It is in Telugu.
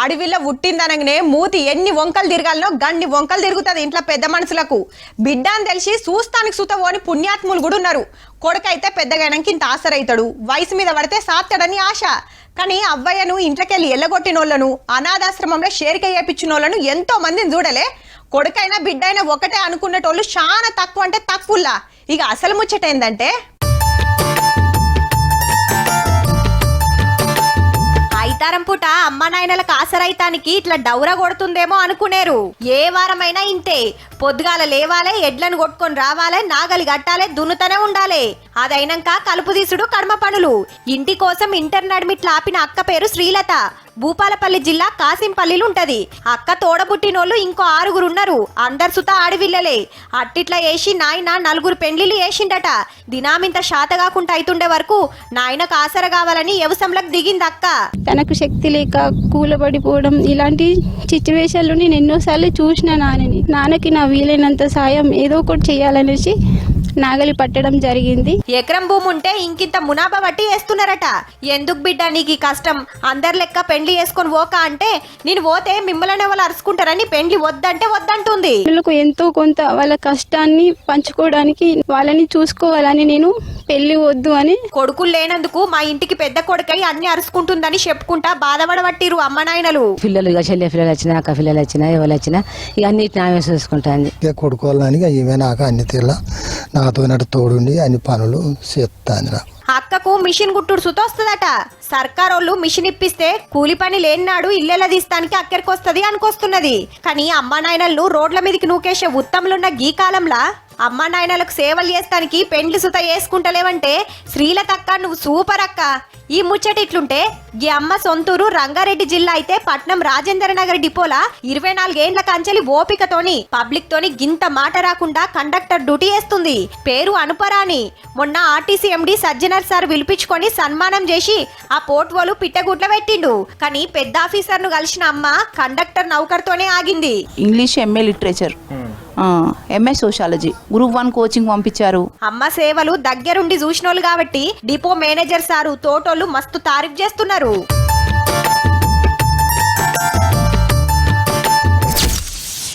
ఆడివిల్ల పుట్టిందనగానే మూతి ఎన్ని వంకలు తిరగాలనో గన్ని వంకలు తిరుగుతుంది ఇంట్లో పెద్ద మనుషులకు. బిడ్డ అని తెలిసి చూస్తానికి సుతవోని పుణ్యాత్ములు కూడా ఉన్నారు. కొడుకైతే పెద్దగైనాక ఇంత ఆసరైతాడు, వయసు మీద పడితే సాత్తాడని ఆశ. కానీ అవ్వయ్యను ఇంట్లోకెళ్ళి ఎల్లగొట్టినోళ్లను, అనాథాశ్రమంలో షేరిక చేపించినోళ్లను ఎంతో మందిని చూడలే. కొడుకైనా బిడ్డైనా ఒకటే అనుకున్నటోళ్ళు చాలా తక్కువ అంటే తక్కువలా. ఇక అసలు ముచ్చట ఏందంటే ఐతారం పూట అమ్మ నాయనలకు ఆసరైతానికి ఇట్లా డౌరా కొడుతుందేమో అనుకునేరు. ఏ వారమైనా ఇంతే, పొద్దుగాల లేవాలే, ఎడ్లను కొట్టుకొని రావాలే, నాగలి కట్టాలే, దున్నుతూనే ఉండాలి. అదైనాక కలుపు తీసుడు కర్మ పనులు. ఇంటి కోసం ఇంటర్నెట్ ఆపిన అక్క పేరు శ్రీలత. భూపాలపల్లి జిల్లా కాసింపల్లిలు ఉంటది. అక్క తోడబుట్టినోళ్ళు ఇంకో 6 ఉన్నారు. అందరు సుత ఆడివిల్లలే. అట్టిట్లా వేసి నాయన 4 పెండ్లిలు వేసిండట. దినామింత శాత కాకుండా అయితుండే వరకు నాయనకు ఆసర కావాలని వ్యవసాయంలోకి దిగింది అక్క. తనకు శక్తి లేక కూలబడిపోవడం ఇలాంటి సిచ్యువేషన్లు నేను ఎన్నోసార్లు చూసిన నాన్నకి నా వీలైనంత సాయం ఏదో ఒకటి చేయాలనేసి నాగలి పట్టడం జరిగింది. ఎకరం భూమి ఉంటే ఇంకింత మునాబా బట్టి వేస్తున్నారట. ఎందుకు బిడ్డ నీకు కష్టం, అందరి లెక్క పెండ్లి వేసుకొని పోక అంటే నేను పోతే మిమ్మల్ని వాళ్ళు అరుచుకుంటారని పెండ్లి వద్దంటే వద్దంటుంది. వీళ్ళకు ఎంతో కొంత వాళ్ళ కష్టాన్ని పంచుకోవడానికి వాళ్ళని చూసుకోవాలని నేను పెళ్లి వద్దు అని. కొడుకులు లేనందుకు మా ఇంటికి పెద్ద కొడుకై అన్ని అరుచుకుంటుందని చెప్పుకుంటా బాధపడబట్టిరు అమ్మ నాయనలు. పిల్లలు ఇక చెల్లె పిల్లలు వచ్చినా, అక్క పిల్లలు వచ్చినా, ఎవరు వచ్చినా ఇక అన్నిటి నామే చూసుకుంటాంది. ఇక కొడుకోవాలని ఇవే నాకు అన్ని తీర్ల నాతో తోడుండి అన్ని పనులు చేస్తాను. నాకు అక్కకు మిషన్ గుట్టుడు సుత వస్తుందట. సర్కారోళ్ళు మిషన్ ఇప్పిస్తే కూలి పని లేనినాడు ఇల్లెల తీస్తానికి అక్కడికి వస్తుంది అనుకొస్తున్నది. కానీ అమ్మా నాయనలను రోడ్ల మీదకి నూకేసే ఉత్తములున్న గీ కాలంలా అమ్మా నాయనలకు సేవలు చేస్తానికి పెండ్లి సుత వేసుకుంటలేవంటే శ్రీలతక్క నువ్వు సూపర్ అక్క. ఈ ముచ్చట ఇట్లుంటే ఈ అమ్మ సొంతూరు రంగారెడ్డి జిల్లా అయితే పట్నం రాజేంద్ర నగర్ డిపోలా 24 ఏండ్ల కంచెలి ఓపికతోని పబ్లిక్ తోని గింత మాట రాకుండా కండక్టర్ డ్యూటీ చేస్తుంది. పేరు అనుపరాని. మొన్న ఆర్టీసీ ఎండి సజ్జనర్ సార్ పిలిపించుకొని సన్మానం చేసి ఆ పోర్ట్వోలు పిట్టగుట్ల పెట్టిండు. కానీ పెద్ద ఆఫీసర్ ను కలిసిన అమ్మ కండక్టర్ నౌకర్తోనే ఆగింది. English MA literature, MA sociology, group 1 coaching పంపించారు. అమ్మ సేవలు దగ్గరుండి చూసినోళ్ళు కాబట్టి డిపో మేనేజర్ సారు తోటోళ్ళు మస్తు తారీఫ్ చేస్తున్నారు.